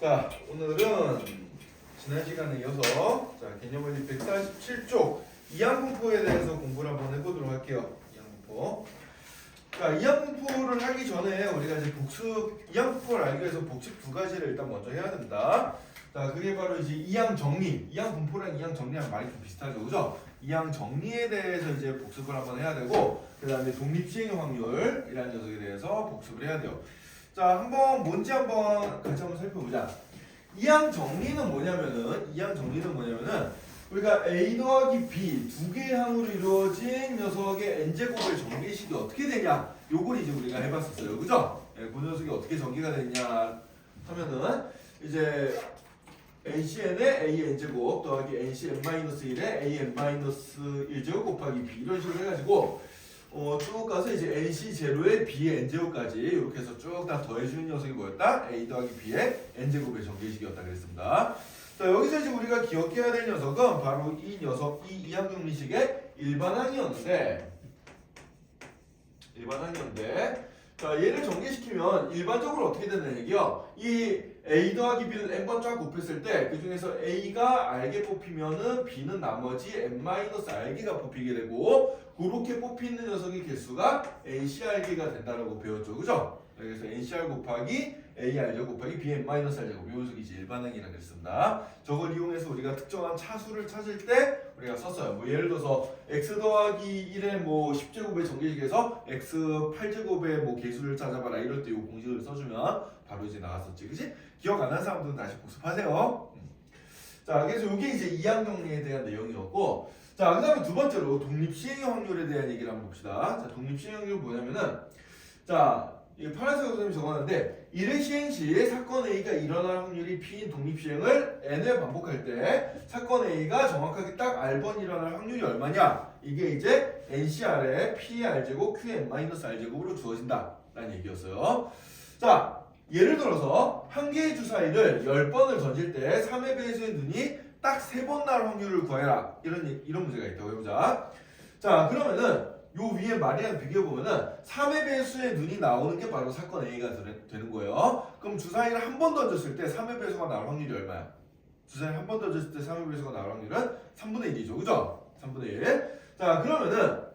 자, 오늘은 지난 시간에 이어서 개념원리 147쪽 이항분포에 대해서 공부를 한번 해보도록 할게요. 이항분포. 자, 이항분포를 하기 전에 우리가 이제 이항분포를 알기 위해서 복습 두 가지를 일단 먼저 해야 된다. 자, 그게 바로 이제 이항정리. 이항분포랑 이항정리랑 말이 좀 비슷하죠, 그죠? 이항정리에 대해서 이제 복습을 한번 해야 되고, 그 다음에 독립시행 확률이라는 녀석에 대해서 복습을 해야 돼요. 자, 한번 뭔지 한번 같이 한번 살펴보자. 이항 정리는 뭐냐면은 우리가 a 더하기 b 두 개의 항으로 이루어진 녀석의 n제곱의 전개식이 어떻게 되냐, 요걸 이제 우리가 해봤었어요, 그죠? 그 녀석이 어떻게 전개가 되냐 하면은 이제 ncn의 a n제곱 더하기 ncn-1의 a n-1제곱 곱하기 b 이런 식으로 해가지고 쭉 가서 이제 nc0의 b의 n제곱까지 이렇게 해서 쭉 다 더해주는 녀석이 뭐였다? a 더하기 b의 n제곱의 전개식이었다 그랬습니다. 자, 여기서 이제 우리가 기억해야 될 녀석은 바로 이 녀석, 이 이항정리식의 일반항이었는데, 자, 얘를 전개시키면 일반적으로 어떻게 되는 얘기요? 이 a 더하기 b를 n번 쫙 곱했을 때 그 중에서 a가 r개 뽑히면은 b는 나머지 n-r개가 뽑히게 되고, 그렇게 뽑히는 녀석의 개수가 ncr개가 된다라고 배웠죠, 그죠? 그래서 ncr 곱하기 ar제곱 곱하기 bn-r제곱, 이 녀석이 이제 일반항이라고 했습니다. 저걸 이용해서 우리가 특정한 차수를 찾을 때 우리가 썼어요. 뭐 예를 들어서 x 더하기 1의 뭐 10제곱의 전개식에서 x 8제곱의 뭐 개수를 찾아봐라 이럴 때 이 공식을 써주면 바로 이제 나왔었지, 그지? 기억 안 나는 사람들은 다시 복습하세요. 자, 그래서 이게 이제 이항정리에 대한 내용이었고, 자, 그 다음에 두 번째로 독립시행의 확률에 대한 얘기를 한번 봅시다. 자, 독립시행 확률은 뭐냐면은, 자, 이 파란색 선생님이 적어놨는데, 1회 시행 시 사건 A가 일어날 확률이 P인 독립시행을 N회 반복할 때 사건 A가 정확하게 딱 R번 일어날 확률이 얼마냐? 이게 이제 NCR의 PR제곱 QN-R제곱으로 주어진다 라는 얘기였어요. 자, 예를 들어서 한 개의 주사위를 10번을 던질 때 3의 배수의 눈이 딱 3번 나올 확률을 구해라, 이런 문제가 있다고 해보자. 자, 그러면은 요 위에 말이랑 비교해보면은 3의 배수의 눈이 나오는 게 바로 사건 A가 되는 거예요. 그럼 주사위를 한 번 던졌을 때 3의 배수가 나올 확률이 얼마야? 주사위 한 번 던졌을 때 3의 배수가 나올 확률은 3분의 1이죠, 그죠? 3분의 1. 자, 그러면은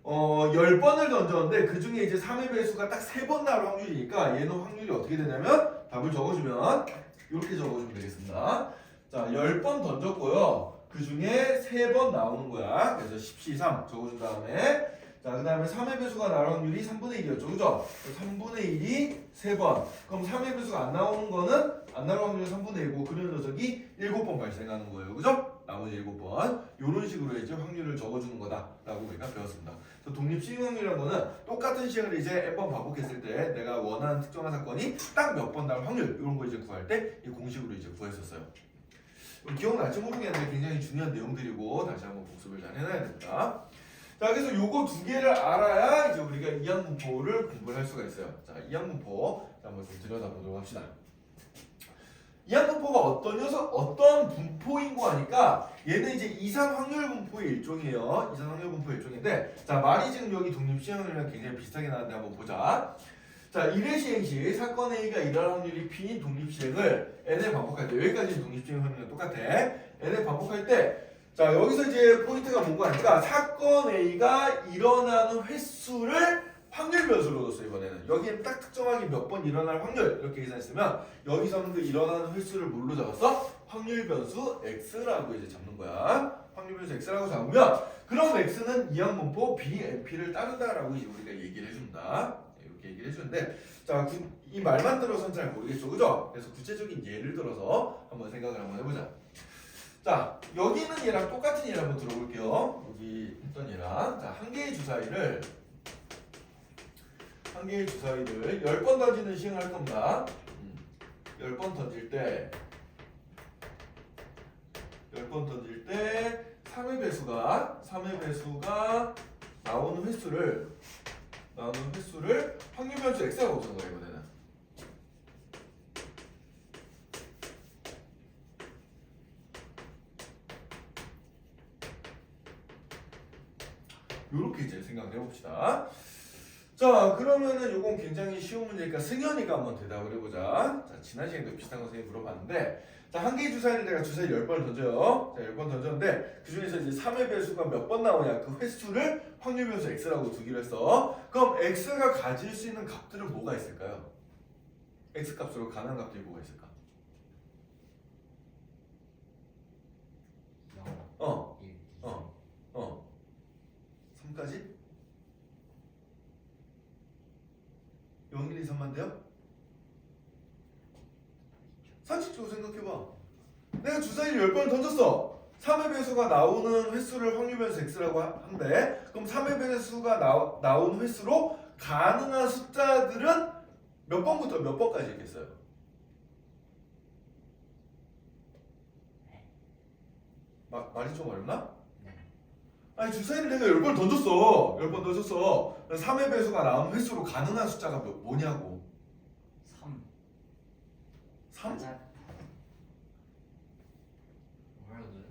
10번을 던졌는데 그 중에 이제 3의 배수가 딱 3번 나올 확률이니까 얘는 확률이 어떻게 되냐면, 답을 적어주면 이렇게 적어주면 되겠습니다. 자, 10번 던졌고요. 그 중에 3번 나오는 거야. 그래서 10C3 적어준 다음에, 자, 그 다음에 3의 배수가 나올 확률이 3분의 1이었죠, 그죠? 3분의 1이 3번. 그럼 3의 배수가 안 나오는 거는, 안 나올 확률이 3분의 1이고, 그런 녀석이 7번 발생하는 거예요, 그죠? 나머지 7번. 이런 식으로 이제 확률을 적어주는 거다라고 우리가 배웠습니다. 독립시행 확률이라는 거는 똑같은 시행을 이제 n번 반복했을 때 내가 원하는 특정한 사건이 딱 몇 번 나올 확률, 이런 거 이제 구할 때 이 공식으로 이제 구했었어요. 기억날지 모르겠는데 굉장히 중요한 내용들이고 다시 한번 복습을 잘 해놔야 됩니다. 자, 그래서 요거 두 개를 알아야 이제 우리가 이항분포를 공부를 할 수가 있어요. 자, 이항분포 한번 좀 들여다보도록 합시다. 이항분포가 어떤 분포인 거 하니까 얘는 이제 이산확률 분포의 일종이에요. 이산확률 분포의 일종인데, 자, 말이 지금 여기 독립시행 확률이랑 굉장히 비슷하게 나왔는데 한번 보자. 자, 1회 시행 시 사건 A가 일어날 확률이 P인 독립시행을 N에 반복할 때, 여기까지는 독립시행 확률이랑 똑같아. N에 반복할 때, 자, 여기서 이제 포인트가 뭔가 하니까 사건 A가 일어나는 횟수를 확률 변수로 뒀어, 이번에는. 여기에 딱 특정하게 몇 번 일어날 확률 이렇게 계산했으면, 여기서는 그 일어나는 횟수를 뭘로 잡았어? 확률 변수 X라고 이제 잡는 거야. 확률 변수 X라고 잡으면, 그럼 X는 이항분포 BNP를 따른다라고 이제 우리가 얘기를 해준다. 이렇게 얘기를 해주는데, 자, 이 말만 들어서는 잘 모르겠죠, 그죠? 그래서 구체적인 예를 들어서 한번 생각을 한번 해보자. 자, 여기는 얘랑 똑같은 예를 한번 들어볼게요. 여기 했던 얘랑, 자, 한 개의 주사위를 10번 던지는 시행을 할 겁니다. 10번 던질 때 3의 배수가 나오는 횟수를 확률 변수 X라고 보는 거예요, 이번에는. 요렇게 이제 생각을 해봅시다. 자, 그러면은 요건 굉장히 쉬운 문제니까 승현이가 한번 대답을 해보자. 자, 지난 시간에도 비슷한 거 선생님이 물어봤는데, 자, 한 개의 주사위를 내가 주사위 10번을 던져요. 자, 10번 던졌는데, 그 중에서 이제 3의 배수가 몇 번 나오냐, 그 횟수를 확률 변수 x라고 두기로 했어. 그럼 x가 가질 수 있는 값들은 뭐가 있을까요? x 값으로 가능한 값들이 뭐가 있을까? 0, 어, 1, 2, 어, 어. 3까지? 0, 1, 2, 3만 돼요? 상식적으로 생각해봐. 내가 주사위를 10번을 던졌어. 3의 배수가 나오는 횟수를 확률 변수 x라고 한대. 그럼 3의 배수가 나오는 횟수로 가능한 숫자들은 몇 번부터 몇 번까지 있겠어요? 말이 좀 어렵나? 네. 아니 주사위를 내가 10번 던졌어. 10번 던졌어. 3의 배수가 나오는 횟수로 가능한 숫자가 뭐냐고. 3. 3? 가장 뭐라고 해야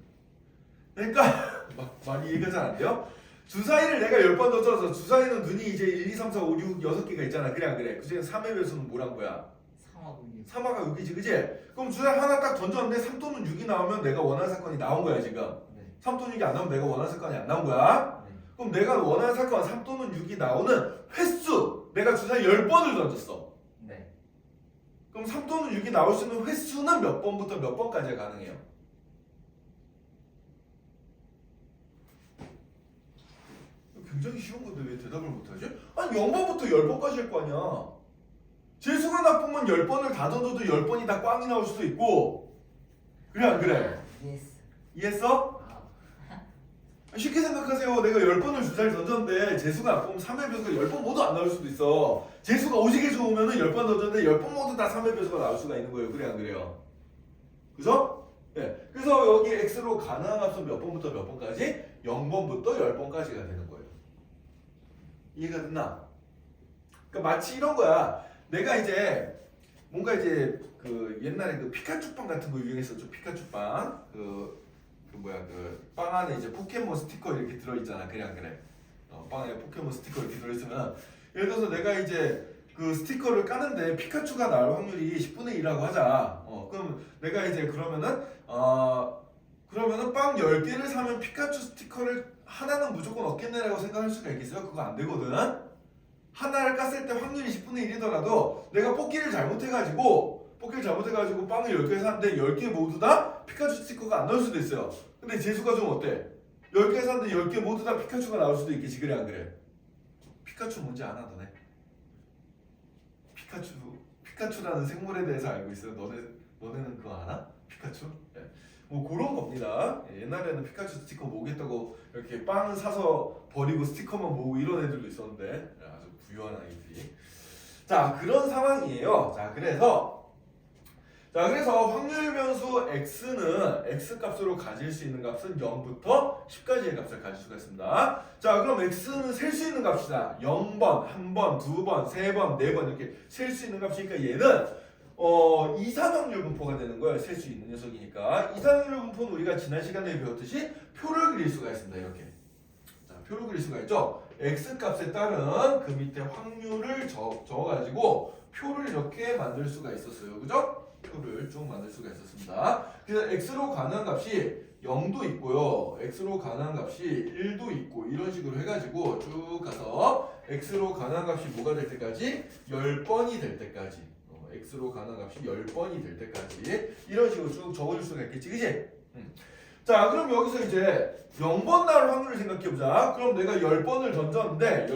그러니까 말이 이해가 잘 안 돼요? 주사위를 내가 10번 던져서 주사위는 눈이 이제 1, 2, 3, 4, 5, 6, 6개가 있잖아. 그래 안 그래? 그 중에 3의 배수는 뭐란 거야? 3하고 6. 3화가 6이지 그지? 그럼 주사위 하나 딱 던졌는데 3 또는 6이 나오면 내가 원하는 사건이 나온 거야 지금. 네. 3 또는 6이 안 나오면 내가 원하는 사건이 안 나온 거야. 네. 그럼 내가 원하는 사건 3 또는 6이 나오는 횟수 내가 주사위 10번을 던졌어. 네. 그럼 3 또는 6이 나올 수 있는 횟수는 몇 번부터 몇 번까지가 가능해요? 굉장히 쉬운 건데 왜 대답을 못하지? 아니 0번부터 10번까지 할 거 아니야. 재수가 나쁘면 10번을 다 던져도 10번이 다 꽝이 나올 수도 있고. 그래 안 그래? 예스. 이해했어? 아, 쉽게 생각하세요. 내가 10번을 주사를 던졌는데 재수가 나쁘면 3의 배수가 10번 모두 안 나올 수도 있어. 재수가 오지게 좋으면 10번 던졌는데 10번 모두 다 3의 배수가 나올 수가 있는 거예요. 그래 안 그래요? 그죠? 네. 그래서 여기 x로 가능한 값은 몇 번부터 몇 번까지? 0번부터 10번까지가 되는 거예요. 이해가 됐나? 그러니까 마치 이런 거야. 내가 이제 뭔가 이제 그 옛날에 그 피카츄빵 같은 거 유행했었죠. 피카츄빵. 그 뭐야 그 빵 안에 이제 포켓몬 스티커 이렇게 들어있잖아. 그래 안 그래? 빵에 포켓몬 스티커 이렇게 들어있으면 예를 들어서 내가 이제 그 스티커를 까는데 피카츄가 나올 확률이 10분의 1이라고 하자. 그럼 내가 이제 그러면은 빵 10개를 사면 피카츄 스티커를 하나는 무조건 얻겠네라고 생각할 수가 있겠어요? 그거 안 되거든. 하나를 깠을 때 확률이 10분의 1이더라도 내가 뽑기를 잘못해가지고 빵을 10개 샀는데 10개 모두 다 피카츄 스티커가 안 나올 수도 있어요. 근데 재수가 좀 어때? 10개 샀는데 10개 모두 다 피카츄가 나올 수도 있겠지. 그래 안 그래? 피카츄 뭔지 아나 너네? 피카츄라는 생물에 대해서 알고 있어요? 너네는 그거 아나? 피카츄? 네. 뭐 그런 겁니다. 옛날에는 피카츄 스티커 모으겠다고 이렇게 빵 사서 버리고 스티커만 모으고 이런 애들도 있었는데 아주 부유한 아이들이. 자 그런 상황이에요. 자 그래서 확률 변수 x는 x 값으로 가질 수 있는 값은 0부터 10까지의 값을 가질 수가 있습니다. 자 그럼 x는 셀 수 있는 값이다. 0번, 1번, 2번, 3번, 4번 이렇게 셀 수 있는 값이니까 얘는 이산확률 분포가 되는 거예요. 셀 수 있는 녀석이니까. 이산확률 분포는 우리가 지난 시간에 배웠듯이 표를 그릴 수가 있습니다. 이렇게. 자, 표를 그릴 수가 있죠. x 값에 따른 그 밑에 확률을 적어가지고 표를 이렇게 만들 수가 있었어요. 그죠? 표를 쭉 만들 수가 있었습니다. 그래서 x로 가능한 값이 0도 있고요. x로 가능한 값이 1도 있고 이런 식으로 해가지고 쭉 가서 x로 가능한 값이 뭐가 될 때까지? 10번이 될 때까지 x로 가능한 값이 10번이 될 때까지 이런 식으로 쭉 적어줄 수가 있겠지. 그치? 자 그럼 여기서 이제 0번 나올 확률을 생각해보자. 그럼 내가 10번을 던졌는데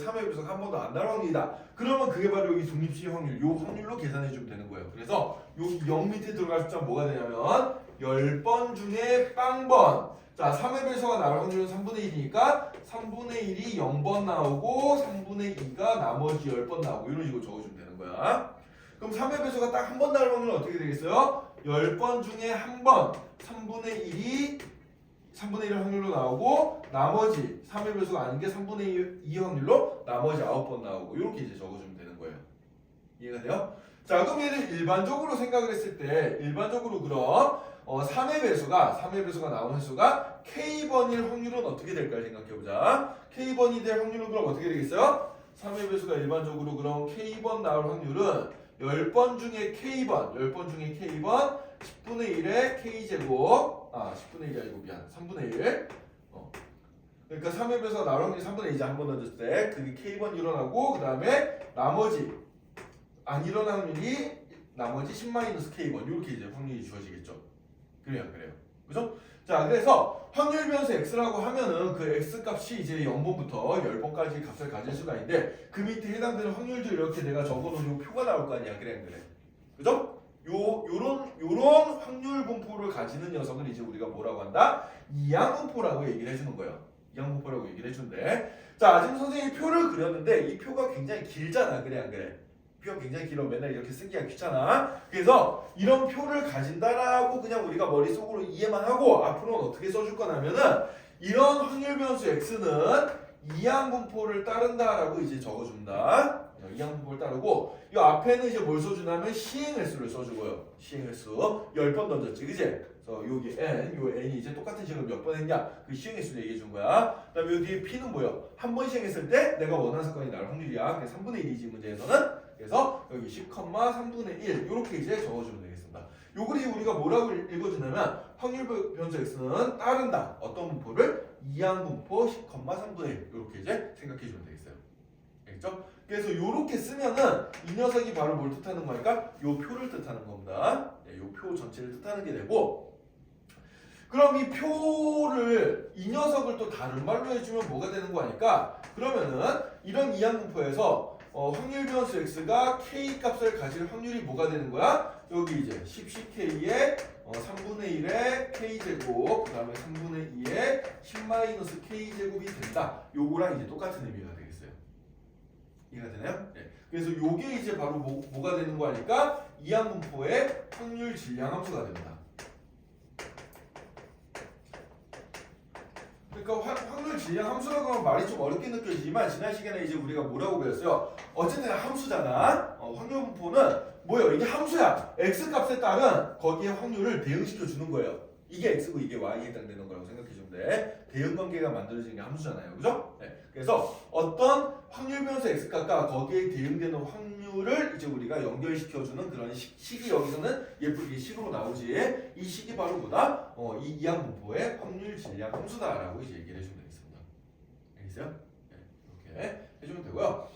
3의 배수가 한 번도 안 나올 확률이다. 그러면 그게 바로 여기 중립식 확률 요 확률로 계산해주면 되는 거예요. 그래서 여기 0 밑에 들어갈 숫자는 뭐가 되냐면 10번 중에 빵번. 자 3의 배수가 나올 확률은 3분의 1이니까 3분의 1이 0번 나오고 3분의 2가 나머지 10번 나오고 이런 식으로 적어주면 되는 거야. 그럼 3의 배수가 딱 한 번 나올 확률은 어떻게 되겠어요? 10번 중에 한 번 3분의 1 확률로 나오고 나머지 3의 배수가 아닌 게 3분의 2 확률로 나머지 9번 나오고 이렇게 이제 적어주면 되는 거예요. 이해가 돼요? 자 그럼 얘를 일반적으로 생각을 했을 때 일반적으로 그럼 3의 배수가 나오는 횟수가 k번일 확률은 어떻게 될까요? 생각해보자. k번이 될 확률은 그럼 어떻게 되겠어요? 3의 배수가 일반적으로 그럼 K번 나올 확률은 10번 중에 K번 10분의 1의 K제곱 10분의 1이 아니고 미안 3분의 1 그러니까 3의 배수가 나올 확률이 3분의 2지 한 번 던졌을 때 그게 K번 일어나고 그 다음에 나머지 안 일어나는 확률이 나머지 10-K번 이렇게 이제 확률이 주어지겠죠. 그래요. 그죠? 자, 그래서 확률 변수 x라고 하면은 그 x 값이 이제 0번부터 10번까지 값을 가질 수가 있는데 그 밑에 해당되는 확률도 이렇게 내가 적어놓은 요 표가 나올 거 아니야. 그래. 그죠? 요런 확률 분포를 가지는 녀석을 이제 우리가 뭐라고 한다? 이항분포라고 얘기를 해주는 거예요. 이항분포라고 얘기를 해주는데 자, 지금 선생님이 표를 그렸는데 이 표가 굉장히 길잖아. 그래 안 그래? 표가 굉장히 길어. 맨날 이렇게 쓰기가 귀찮아. 그래서 이런 표를 가진다라고 그냥 우리가 머릿속으로 이해만 하고 앞으로는 어떻게 써줄 거냐면은 이런 확률 변수 x는 이항분포를 따른다라고 이제 적어준다. 이항분포를 따르고 이 앞에는 이제 뭘 써주냐면 시행횟수를 써주고요. 시행횟수 10번 던졌지, 그지? 그래서 여기 n, 요 n이 이제 똑같은 식으로 몇 번 했냐 그 시행횟수를 얘기해 준 거야. 그다음에 여기 p는 뭐요? 한 번 시행했을 때 내가 원하는 사건이 나올 확률이야. 그래서 3분의 1이지 문제에서는. 그래서 여기 10,3분의 1 이렇게 이제 적어주면 되겠습니다. 요걸 이제 우리가 뭐라고 읽어주냐면 확률 변수 x는 따른다. 어떤 분포를? 이항분포 10,3분의 1 이렇게 이제 생각해주면 되겠어요. 알겠죠? 그래서 이렇게 쓰면은 이 녀석이 바로 뭘 뜻하는 거니까 요 표를 뜻하는 겁니다. 요 표 전체를 뜻하는 게 되고 그럼 이 표를 이 녀석을 또 다른 말로 해주면 뭐가 되는 거 아닐까? 그러면은 이런 이항분포에서 확률 변수 x가 k 값을 가질 확률이 뭐가 되는 거야? 여기 이제 10ck의 3분의 1의 k제곱 그 다음에 3분의 2의 10-k제곱이 된다. 요거랑 이제 똑같은 의미가 되겠어요. 이해가 되나요? 네. 그래서 요게 이제 바로 뭐가 되는 거 아닐까? 이항분포의 확률 질량 함수가 됩니다. 그러니까 확률 질량 함수라고 하면 말이 좀 어렵게 느껴지지만 지난 시간에 이제 우리가 뭐라고 배웠어요? 어쨌든 함수잖아. 확률 분포는 뭐예요? 이게 함수야. x 값에 따른 거기에 확률을 대응시켜 주는 거예요. 이게 x고 이게 y에 해당되는 거라고 생각해 주면 돼. 대응 관계가 만들어지는 게 함수잖아요. 그죠? 네. 그래서 어떤 확률 변수 x 값과 거기에 대응되는 확률을 이제 우리가 연결시켜 주는 그런 식이 여기서는 예쁘게 식으로 나오지. 이 식이 바로 뭐다? 이 이항분포의 확률 질량 함수다라고 이제 얘기를 해주면 되겠습니다. 알겠어요? 네. 이렇게 해주면 되고요.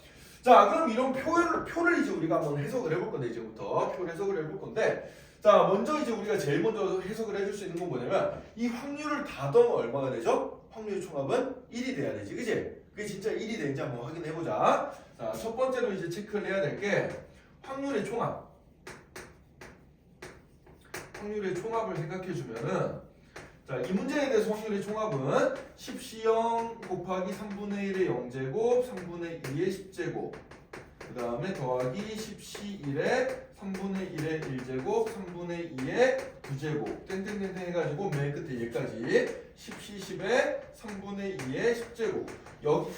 자, 그럼 이런 표를 이제 우리가 한번 해석을 해볼 건데 이제부터 표를 해석을 해볼 건데 자, 먼저 이제 우리가 제일 먼저 해석을 해줄 수 있는 건 뭐냐면 이 확률을 다 더하면 얼마가 되죠? 확률 총합은 1이 돼야 되지, 그지? 그게 진짜 1이 되는지 한번 확인해 보자. 자, 첫 번째로 이제 체크를 해야 될 게 확률의 총합. 확률의 총합을 생각해 주면은 자, 이 문제에 대해서 확률의 총합은 10C0 곱하기 3분의 1의 0제곱, 3분의 2의 10제곱 그 다음에 더하기 10C1의 3분의 1의 1제곱, 3분의 2의 9제곱 땡땡땡땡 해가지고 맨 끝에 얘까지 10C10의 3분의 2의 10제곱 여기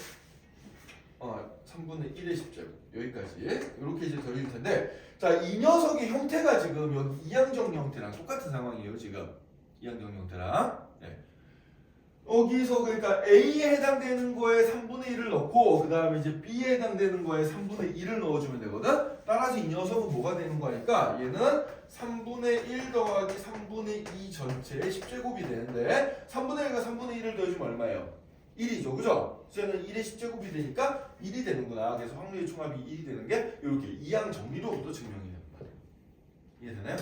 3분의 1의 10제곱 여기까지 이렇게 이제 더해줄 텐데 자, 이 녀석의 형태가 지금 여기 이항정 형태랑 똑같은 상황이에요. 지금 이항정 형태랑 여기서 그러니까 A에 해당되는 거에 3분의 1을 넣고 그 다음에 이제 B에 해당되는 거에 3분의 1을 넣어주면 되거든. 따라서 이 녀석은 뭐가 되는 거니까 얘는 3분의 1 더하기 3분의 2 전체의 10제곱이 되는데 3분의 1과 3분의 1을 더해주면 얼마예요? 1이죠, 그죠? 쟤는 1의 10제곱이 되니까 1이 되는구나. 그래서 확률의 총합이 1이 되는 게 이렇게 이항 정리로부터 증명이 됩니다. 이해되나요?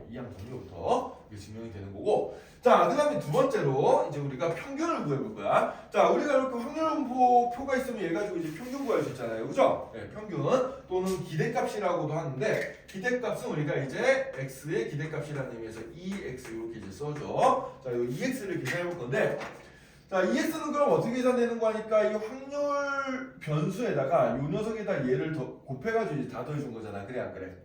이항 정리로부터 이게 증명이 되는 거고. 자, 그 다음에 두 번째로 이제 우리가 평균을 구해볼 거야. 자, 우리가 이렇게 확률분포 표가 있으면 얘 가지고 이제 평균 구할 수 있잖아요, 그죠? 네, 평균 또는 기대값이라고도 하는데 기대값은 우리가 이제 x의 기대값이라는 의미에서 2x 이렇게 이제 써줘. 자, 이 2x를 계산해볼 건데. 자, EX는 그럼 어떻게 계산되는 거 하니까 이 확률 변수에다가 이 녀석에다 얘를 더 곱해가지고 이제 다 더해준 거잖아. 그래 안 그래?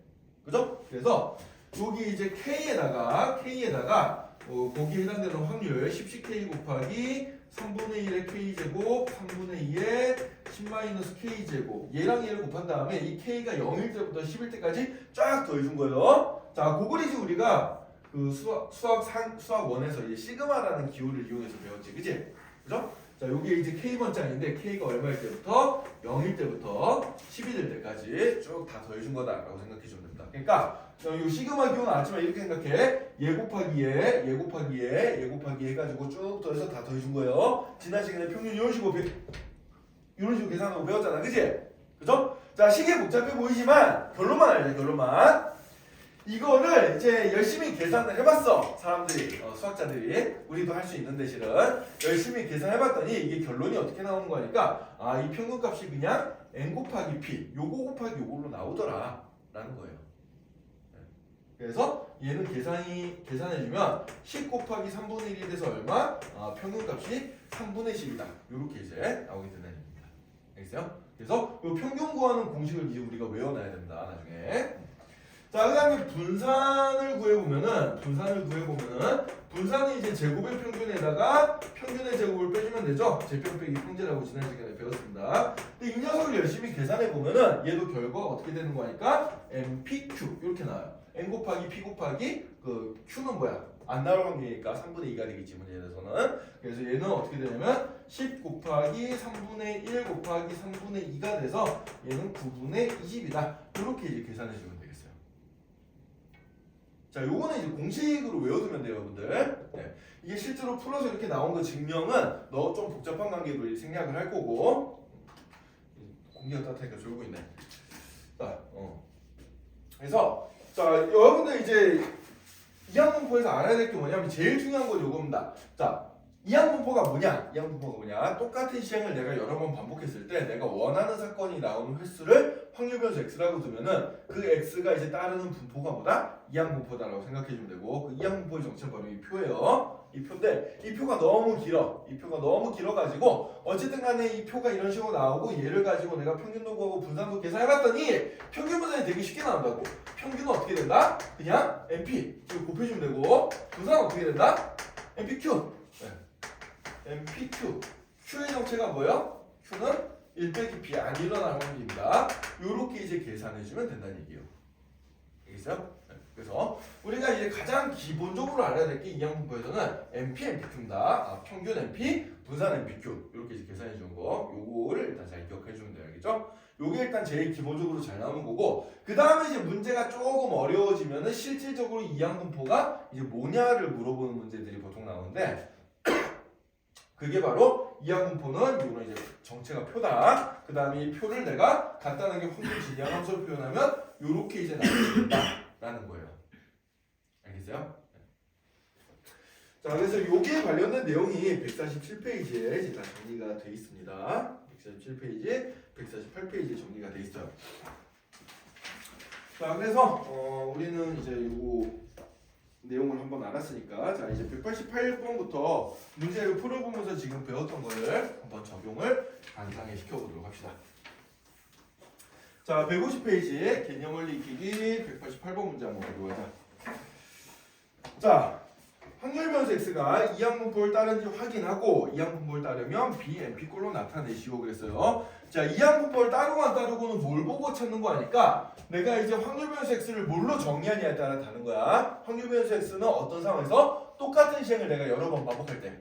그죠? 그래서 여기 이제 K에다가 거기에 해당되는 확률 10ck 곱하기 3분의 1의 K제곱 3분의 2의 10-K제곱 얘랑 얘를 곱한 다음에 이 K가 0일 때부터 10일 때까지 쫙 더해준 거예요. 자, 그걸 이제 우리가 그 수학 1에서 이제 시그마라는 기호를 이용해서 배웠지, 그지? 그죠? 자, 요게 이제 K번장인데 K가 얼마일 때부터 0일 때부터 10이 될 때까지 쭉 다 더해준 거다라고 생각해 주면 됩니다. 그러니까 요 시그마 기호 나왔지만 이렇게 생각해. 얘 곱하기 얘, 얘 곱하기 얘, 얘 곱하기 얘 해가지고 쭉 더해서 다 더해준 거예요. 지난 시간에 평균 이런 식으로 계산하고 배웠잖아, 그지? 그죠? 자, 식이 복잡해 보이지만 결론만 알자, 결론만. 이거를 이제 열심히 계산을 해봤어, 사람들이, 수학자들이. 우리도 할 수 있는데 실은 열심히 계산해봤더니 이게 결론이 어떻게 나오는 거니까, 아, 이 평균값이 그냥 n 곱하기 p, 요거 곱하기 요걸로 나오더라 라는 거예요. 그래서 얘는 계산해주면 10 곱하기 3분의 1이 돼서 얼마? 아, 평균값이 3분의 10이다. 요렇게 이제 나오게 된다는 얘기입니다. 알겠어요? 그래서 요 평균 구하는 공식을 이제 우리가 외워놔야 된다, 나중에. 자, 그 다음에 분산을 구해보면은 분산은 이제 제곱의 평균에다가 평균의 제곱을 빼주면 되죠. 제평 빼기 평제라고 지난 시간에 배웠습니다. 근데 이 녀석을 열심히 계산해보면은 얘도 결과가 어떻게 되는 거니까 NPQ 이렇게 나와요. N 곱하기 P 곱하기 그 Q는 뭐야? 안 나올 확률이니까 3분의 2가 되겠지, 문제에 대해서는. 그래서 얘는 어떻게 되냐면 10 곱하기 3분의 1 곱하기 3분의 2가 돼서 얘는 9분의 20이다. 이렇게 이제 계산해주면 되겠어요. 자, 요거는 이제 공식으로 외워두면 돼요, 여러분들. 네. 이게 실제로 풀어서 이렇게 나온 거 증명은 너 좀 복잡한 관계로 생략을 할 거고. 공기가 따뜻하니까 졸고 있네. 자, 그래서 자, 여러분들 이제 이항분포에서 알아야 될 게 뭐냐면 제일 중요한 건 요겁니다. 자, 이항분포가 뭐냐? 이항분포가 뭐냐? 똑같은 시행을 내가 여러 번 반복했을 때 내가 원하는 사건이 나오는 횟수를 확률 변수 x라고 두면은 그 x가 이제 따르는 분포가 뭐다? 이항분포다라고 생각해 주면 되고, 그 이항분포의 정체는 바로 이 표예요. 이 표인데 이 표가 너무 길어. 이 표가 너무 길어가지고 어쨌든 간에 이 표가 이런 식으로 나오고 얘를 가지고 내가 평균도 구하고 분산도 계산해봤더니 평균 분산이 되게 쉽게 나온다고. 평균은 어떻게 된다? 그냥 NP 지금 곱해주면 되고, 분산은 어떻게 된다? NPQ. 네. NPQ. Q의 정체가 뭐예요? Q는 1 빼기 P 안 일어날 확률입니다. 요렇게 이제 계산해주면 된다는 얘기예요. 알겠어요? 그래서 우리가 이제 가장 기본적으로 알아야 될 게 이항분포에서는 NP, NPQ입니다. 아, 평균 NP, 분산 NPQ 이렇게 이제 계산해 주는 거, 요거를 일단 잘 기억해 주면 돼요, 알겠죠? 요게 일단 제일 기본적으로 잘 나오는 거고, 그 다음에 이제 문제가 조금 어려워지면은 실질적으로 이항분포가 이제 뭐냐를 물어보는 문제들이 보통 나오는데, 그게 바로 이항분포는 요거는 이제 정체가 표다. 그 다음에 이 표를 내가 간단하게 확률 진리한 함수로 표현하면 요렇게 이제 나온다라는 거예요. 알겠어요? 자, 그래서 여기에 관련된 내용이 147페이지에 이제 다 정리가 되어 있습니다. 147페이지, 148페이지에 정리가 되어 있어요. 자, 그래서 우리는 이제 요거 내용을 한번 알았으니까, 자, 이제 188번부터 문제를 풀어보면서 지금 배웠던 거를 한번 적용을 간단하게 시켜보도록 합시다. 자, 150페이지 개념 원리 익히기 188번 문제 한번 보도록 하자. 자, 확률 변수 x가 이항분포를 따른지 확인하고 이항분포를 따르면 b, np꼴로 나타내시오 그랬어요. 자, 이항분포를 따르고 안 따르고는 뭘 보고 찾는 거 아니까 내가 이제 확률 변수 x를 뭘로 정의하냐에 따라 다른 거야. 확률 변수 x는 어떤 상황에서 똑같은 시행을 내가 여러 번 반복할 때,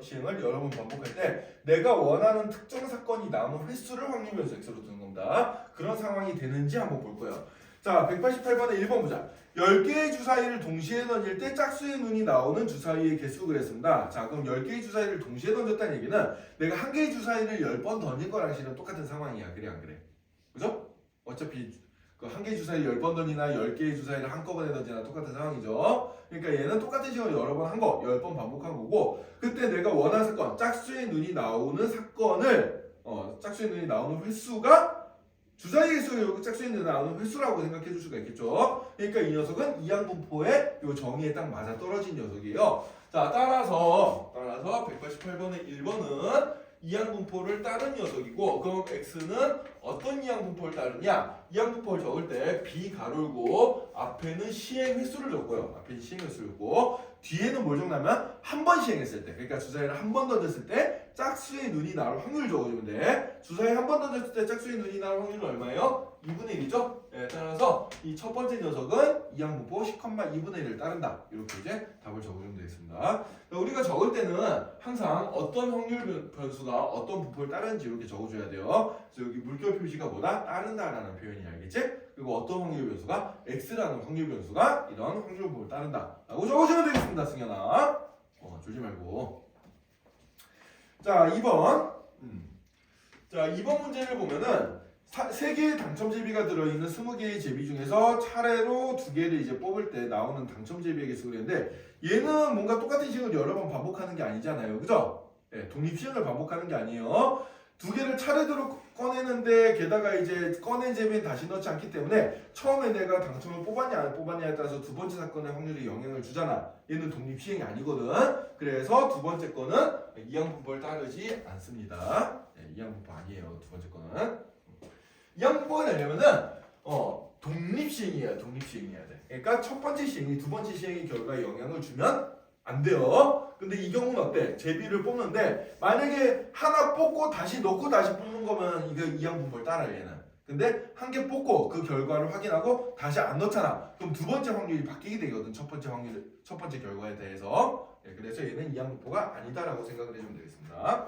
시행을 여러 번 반복할 때 내가 원하는 특정 사건이 나오는 횟수를 확률 변수 x로 두는 겁니다. 그런 상황이 되는지 한번 볼 거예요. 자, 188번에 1번 보자. 10개의 주사위를 동시에 던질 때 짝수의 눈이 나오는 주사위의 개수 그랬습니다. 자, 그럼 10개의 주사위를 동시에 던졌다는 얘기는 내가 한 개의 주사위를 10번 던진 거랑 실은 똑같은 상황이야. 그래 안 그래? 그죠? 어차피 그 한 개의 주사위 10번 던지나 10개의 주사위를 한꺼번에 던지나 똑같은 상황이죠. 그러니까 얘는 똑같은 시간을 여러 번 한 거, 10번 반복한 거고, 그때 내가 원하는 사건, 짝수의 눈이 나오는 사건을 짝수의 눈이 나오는 횟수가 주사위 개수가 짝수의 눈이 나오는 횟수라고 생각해 줄 수가 있겠죠. 그러니까 이 녀석은 이항분포의 요 정의에 딱 맞아 떨어진 녀석이에요. 자, 따라서 188번의 1번은 이항분포를 따른 녀석이고, 그럼 x는 어떤 이항분포를 따르냐? 이항분포를 적을 때 b 가로고 앞에는 시행 횟수를 적고요. 앞에는 시행 횟수를 적고 뒤에는 뭘 적냐면 한 번 시행했을 때, 그러니까 주사위를 한 번 던졌을 때 짝수의 눈이 나올 확률 적어주면 돼. 주사위 한 번 던졌을 때 짝수의 눈이 나올 확률은 얼마예요? 2분의 1이죠? 예, 따라서 이 첫 번째 녀석은 이항분포 10,2분의 1을 따른다. 이렇게 이제 답을 적어주면 되겠습니다. 우리가 적을 때는 항상 어떤 확률 변수가 어떤 분포를 따르는지 이렇게 적어줘야 돼요. 그래서 여기 물결 표시가 뭐다? 따른다라는 표현이 알겠지? 그리고 어떤 확률 변수가 x라는 확률 변수가 이런 확률 분포를 따른다라고 적어주면 되겠습니다, 승현아. 졸지 말고. 자, 2번. 자, 2번 문제를 보면은 3개의 당첨 제비가 들어있는 20개의 제비 중에서 차례로 2개를 이제 뽑을 때 나오는 당첨 제비에게 쓰고 있는데 얘는 뭔가 똑같은 시행을 여러 번 반복하는 게 아니잖아요. 그죠? 네, 독립 시행을 반복하는 게 아니에요. 2개를 차례대로 꺼내는데 게다가 이제 꺼낸 제비는 다시 넣지 않기 때문에 처음에 내가 당첨을 뽑았냐 안 뽑았냐에 따라서 두 번째 사건의 확률이 영향을 주잖아. 얘는 독립 시행이 아니거든. 그래서 두 번째 거는 이항분포를 따르지 않습니다. 네, 이항분포 아니에요. 두 번째 거는. 이항분포가 되려면은 독립 시행이에요. 독립 시행이어야 돼. 그러니까 첫 번째 시행이 두 번째 시행의 결과에 영향을 주면 안 돼요. 근데 이 경우는 어때? 제비를 뽑는데 만약에 하나 뽑고 다시 넣고 다시 뽑는 거면 이거 이항분포를 따라 얘는. 근데 한 개 뽑고 그 결과를 확인하고 다시 안 넣잖아. 그럼 두 번째 확률이 바뀌게 되거든. 첫 번째 결과에 대해서. 네, 그래서 얘는 이항분포가 아니다라고 생각을 해주면 되겠습니다.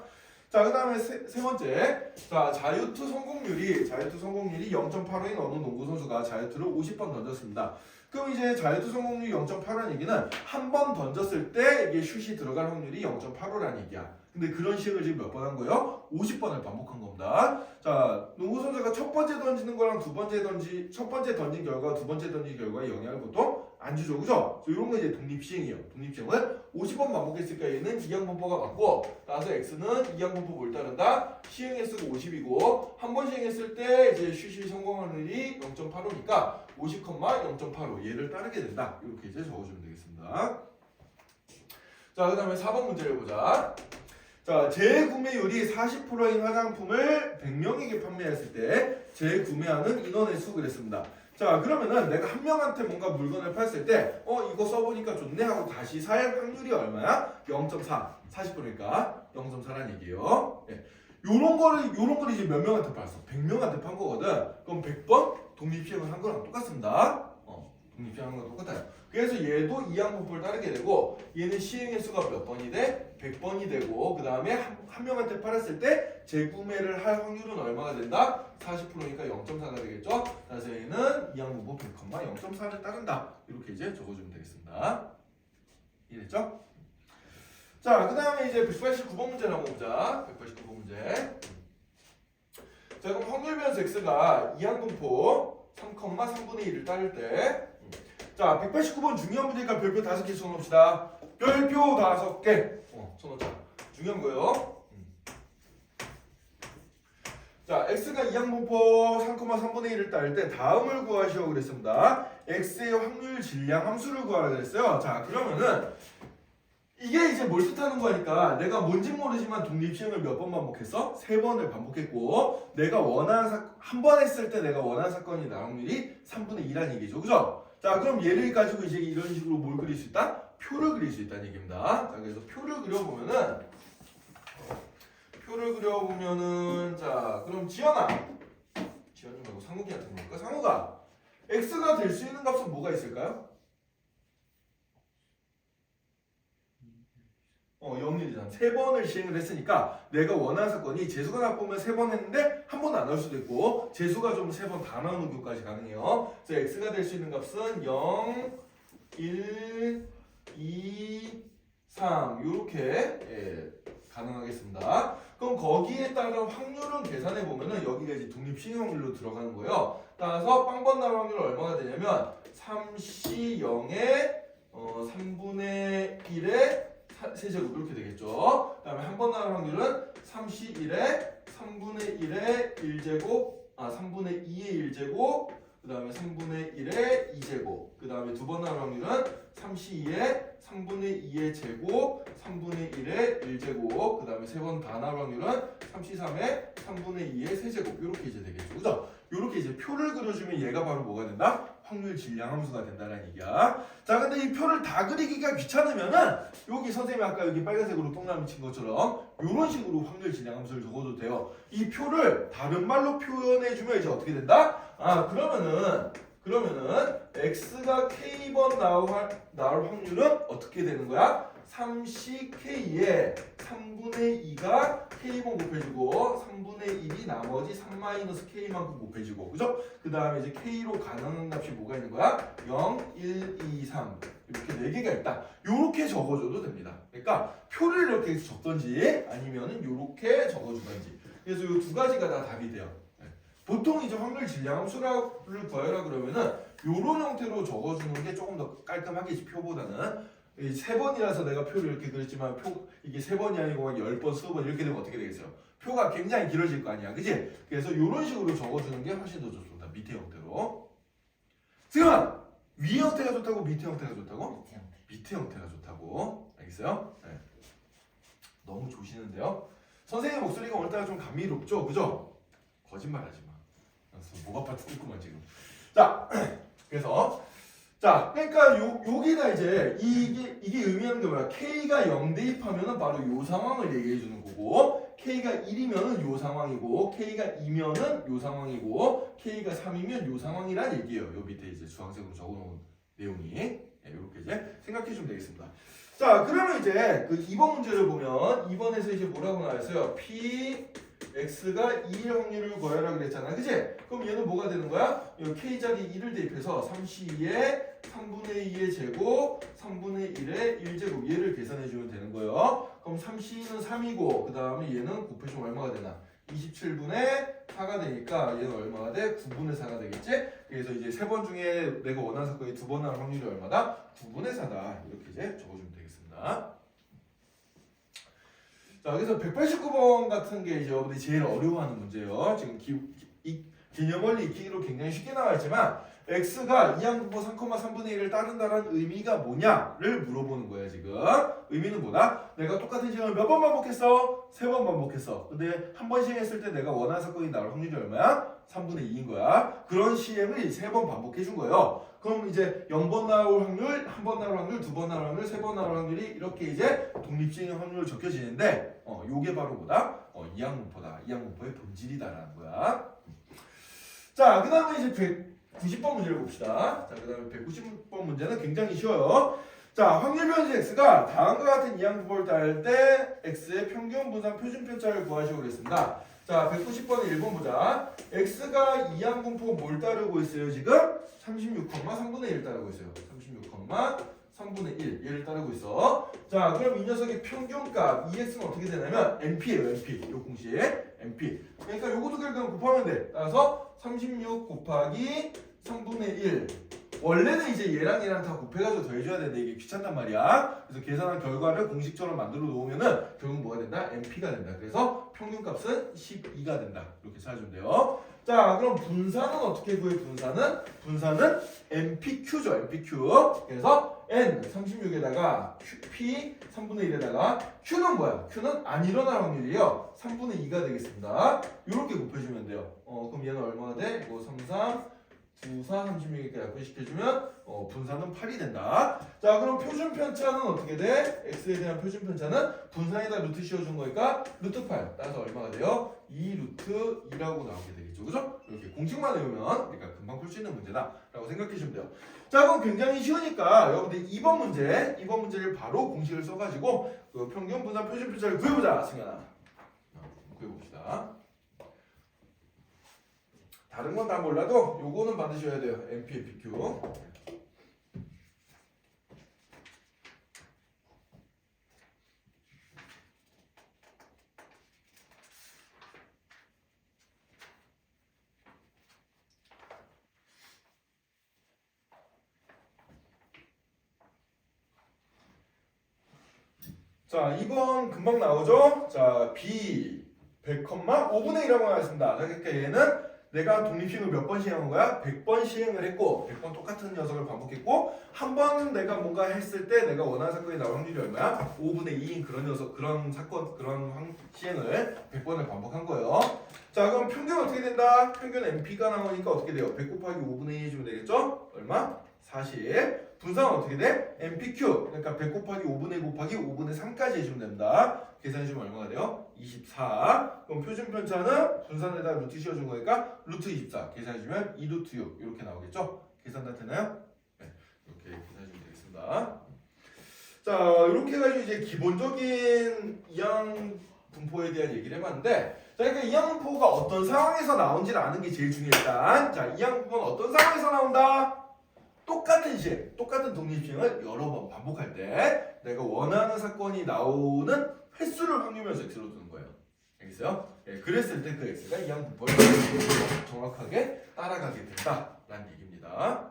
자, 그 다음에 세 번째. 자, 자유투 성공률이 0.85인 어느 농구 선수가 자유투를 50번 던졌습니다. 그럼 이제 자유투 성공률이 0.85라는 얘기는 한 번 던졌을 때 이게 슛이 들어갈 확률이 0.85라는 얘기야. 근데 그런 시행을 지금 몇 번 한 거예요? 50번을 반복한 겁니다. 자, 농구 선수가 첫 번째 던지는 거랑 첫 번째 던진 결과, 두 번째 던진 결과에 영향을 보통 안 주죠, 그죠? 이런 거 이제 독립시행이에요. 독립시행을 50번 반복했으니까 얘는 이항분포가 맞고, 따라서 x는 이항분포 뭘 따른다? 시행 횟수가 50이고, 한 번 시행했을 때 이제 슛이 성공 확률이 0.85니까 50,0.85 얘를 따르게 된다. 이렇게 이제 적어주면 되겠습니다. 자, 그 다음에 4번 문제를 보자. 자, 재구매율이 40%인 화장품을 100명에게 판매했을 때 재구매하는 인원의 수 그랬습니다. 자, 그러면은 내가 한 명한테 뭔가 물건을 팔았을 때 이거 써보니까 좋네 하고 다시 살 확률이 얼마야? 0.4. 40%니까 0.4라는 얘기예요. 네. 요런 거를 이제 몇 명한테 팔았어? 100명한테 판 거거든. 그럼 100번 독립시행을 한 거랑 똑같습니다. 독립시행한 거랑 똑같아요. 그래서 얘도 이항분포를 따르게 되고 얘는 시행 횟수가 몇 번이 돼? 100번이 되고 그 다음에 한 명한테 팔았을 때 재구매를 할 확률은 얼마가 된다? 40%니까 0.4가 되겠죠? 그래서 얘는 이항분포 100,0.4를 따른다. 이렇게 이제 적어주면 되겠습니다. 이해됐죠? 자, 그 다음에 이제 189번 문제를 한번 보자. 189번 문제. 자, 그럼 확률 변수 x가 이항분포 3,3분의 1을 따를 때 자, 189번 중요한 문제니까 별표 5개 써놓읍시다. 별표 5개. 써놓자. 중요한 거예요. 자, x가 이항분포 3,3분의 1을 따를 때 다음을 구하시오 그랬습니다. x의 확률 질량 함수를 구하라 그랬어요. 자, 그러면은 이게 이제 뭘 뜻하는 거니까 내가 뭔지 모르지만 독립시행을 몇 번 반복했어? 3번을 반복했고 내가 한 번 했을 때 내가 원하는 사건이 나올 확률이 3분의 2라는 얘기죠. 그죠? 자, 그럼 얘를 가지고 이제 이런 식으로 뭘 그릴 수 있다? 표를 그릴 수 있다는 얘기입니다. 자, 그래서 표를 그려보면은 자, 그럼 지연아 말고 상욱이한테 물어볼까? 상욱아, x가 될 수 있는 값은 뭐가 있을까요? 0일이잖아. 3번을 시행을 했으니까 내가 원하는 사건이 재수가 나쁘면 3번 했는데 한 번 안 나올 수도 있고 재수가 좀 3번 다 나오는 경우까지 가능해요. 그래서 x가 될 수 있는 값은 0, 1, 2, 3 이렇게 가능하겠습니다. 그럼 거기에 따른 확률은 계산해 보면은 여기가 이제 독립시행 확률로 들어가는 거예요. 따라서 빵번 나올 확률은 얼마가 되냐면 3C 0에 3분의 1에 세제곱 이렇게 되겠죠. 그 다음에 한 번 나올 확률은 3C1에 3분의 1에 1제곱 3분의 2의 1제곱 그 다음에 3분의 1의 2제곱 그 다음에 두 번 나올 확률은 3C2에 3분의 2의 제곱 3분의 1의 1제곱 그 다음에 세 번 다 나올 확률은 3C3에 3분의 2의 세제곱 이렇게 이제 되겠죠. 그죠? 이렇게 이제 표를 그려주면 얘가 바로 뭐가 된다? 확률 질량 함수가 된다는 얘기야. 자, 근데 이 표를 다 그리기가 귀찮으면은 여기 선생님이 아까 여기 빨간색으로 동그라미 친 것처럼 이런 식으로 확률 진행함수를 적어도 돼요. 이 표를 다른 말로 표현해주면 이제 어떻게 된다? 그러면은 x가 k번 나올 확률은 어떻게 되는 거야? 3ck에 3분의 2가 k번 곱해주고 3분의 1이 나머지 3-k만큼 곱해주고, 그죠? 그 다음에 이제 k로 가능한 값이 뭐가 있는 거야? 0, 1, 2, 3 이렇게 4개가 있다. 요렇게 적어줘도 됩니다. 그러니까 표를 이렇게 적던지 아니면은 요렇게 적어주던지. 그래서 요 두 가지가 다 답이 돼요. 보통 이제 확률 질량함수를 구하라 그러면은 요런 형태로 적어주는 게 조금 더 깔끔하게 표보다는 이 3번이라서 내가 표를 이렇게 그렸지만 이게 3번이 아니고 10번, 20번 이렇게 되면 어떻게 되겠어요? 표가 굉장히 길어질 거 아니야, 그지? 그래서 이런 식으로 적어주는 게 훨씬 더 좋습니다. 밑에 형태로. 지금 위 형태가 좋다고 밑에 형태가 좋다고? 밑에 형태가 좋다고. 알겠어요? 네. 너무 좋으시는데요. 선생님 목소리가 오늘따라 좀 감미롭죠, 그죠? 거짓말하지 마. 목 아파 죽겠구만 지금. 자, 그래서. 자, 그러니까 여기가 이제 이게 의미하는 게 뭐야? K가 0 대입하면은 바로 요 상황을 얘기해 주는 거고, K가 1이면은 요 상황이고, K가 2면은 요 상황이고, K가 3이면 요 상황이란 얘기예요. 요 밑에 이제 주황색으로 적어놓은 내용이 이렇게 이제 생각해 주면 되겠습니다. 자, 그러면 이제 그 2번 문제를 보면 2번에서 이제 뭐라고 나왔어요? P x가 2일 확률을 구하라 그랬잖아, 그치? 그럼 얘는 뭐가 되는 거야? 이 k자리 1을 대입해서 3c에 3분의 2의 제곱 3분의 1의 1제곱 얘를 계산해주면 되는 거예요. 그럼 3c는 3이고 그 다음에 얘는 곱해주면 얼마가 되나? 27분의 4가 되니까 얘는 얼마가 돼? 9분의 4가 되겠지? 그래서 이제 3번 중에 내가 원하는 사건이 2번 나올 확률이 얼마다? 9분의 4다. 이렇게 이제 적어주면 되겠습니다. 자, 그래서 189번 같은 게 이제 여러분들이 제일 어려워하는 문제예요. 지금 이 기념원리 익히기로 굉장히 쉽게 나와 있지만 x가 2항분포 3,3분의 1을 따른다는 의미가 뭐냐를 물어보는 거예요. 지금 의미는 뭐다? 내가 똑같은 시행을 몇 번 반복했어? 3번 반복했어. 근데 한 번 시행했을 때 내가 원하는 사건이 나올 확률이 얼마야? 3분의 2인 거야. 그런 시행을 3번 반복해 준 거예요. 그럼 이제 0번 나올 확률, 1번 나올 확률, 2번 나올 확률, 3번 나올 확률이 이렇게 이제 독립시행의 확률로 적혀지는데 요게 바로 뭐다? 이항분포다. 이항분포의 본질이다라는 거야. 자, 그 다음에 이제 190번 문제를 봅시다. 자, 그 다음에 190번 문제는 굉장히 쉬워요. 자, 확률 변수 x가 다음과 같은 이항분포를 따를 때 x의 평균 분산 표준 편차를 구하시고 그랬습니다. 자, 190번에 1번 보자. x가 이항분포 뭘 따르고 있어요, 지금? 36,3분의 1 따르고 있어요. 36,3분의 1 얘를 따르고 있어. 자, 그럼 이 녀석의 평균값 EX는 어떻게 되냐면 NP예요, NP. 요 공식 NP. 그러니까 요것도 결국은 곱하면 돼. 따라서 36 곱하기 3분의 1. 원래는 이제 얘랑 얘랑 다 곱해가지고 더해줘야 되는데 이게 귀찮단 말이야. 그래서 계산한 결과를 공식처럼 만들어 놓으면은 결국 뭐가 된다? NP가 된다. 그래서 평균값은 12가 된다. 이렇게 찾아주면 돼요. 자, 그럼 분산은 어떻게 구해? 분산은 NPQ죠. NPQ. 그래서 N 36에다가 P 3분의 1에다가 Q는 뭐야? Q는 안 일어날 확률이에요. 3분의 2가 되겠습니다. 이렇게 곱해주면 돼요. 그럼 얘는 얼마나 돼? 이거 3, 3 9, 4, 36이렇게 약분시켜주면 분산은 8이 된다. 자, 그럼 표준 편차는 어떻게 돼? x에 대한 표준 편차는 분산에다 루트 씌워준 거니까 루트 8. 따라서 얼마가 돼요? 2 루트 2라고 나오게 되겠죠. 그죠? 이렇게 공식만 외우면 우리가 금방 풀 수 있는 문제다 라고 생각해 주시면 돼요. 자, 그럼 굉장히 쉬우니까 여러분들 2번 문제를 바로 공식을 써가지고 그 평균 분산 표준 편차를 구해보자. 승현아, 구해봅시다. 다른 건 다 몰라도 요거는 받으셔야 돼요. NP, NPQ. 자, 2번 금방 나오죠? 자, B 100,5분의 1이라고 나왔습니다. 그러니까 얘는 내가 독립시행을 몇 번 시행한 거야? 100번 시행을 했고 100번 똑같은 녀석을 반복했고 한 번 내가 뭔가 했을 때 내가 원하는 사건이 나올 확률이 얼마야? 5분의 2인 그런 녀석, 그런 사건, 그런 시행을 100번을 반복한 거예요. 자, 그럼 평균 어떻게 된다? 평균 NP가 나오니까 어떻게 돼요? 100 곱하기 5분의 2 해주면 되겠죠? 얼마? 40. 분산은 어떻게 돼? NPQ 그러니까 100 곱하기 5분의 1 곱하기 5분의 3까지 해주면 됩니다. 계산해주면 얼마가 돼요? 24. 그럼 표준 편차는 분산에다 루트 씌워준 거니까 루트 24 계산해주면 2루트 6 이렇게 나오겠죠? 계산 다 되나요? 네, 이렇게 계산해주면 되겠습니다. 자, 이렇게 해가지고 이제 기본적인 이항 분포에 대한 얘기를 해봤는데, 자, 그러니까 이항 분포가 어떤 상황에서 나온지를 아는 게 제일 중요해. 일단, 자, 이항 분포는 어떤 상황에서 나온다? 똑같은 시행, 똑같은 독립시행을 여러 번 반복할 때 내가 원하는 사건이 나오는 횟수를 확률면서 x로 두는 거예요. 알겠어요? 예, 그랬을 때 그 x가 이항 분포를 정확하게 따라가게 된다라는 얘기입니다.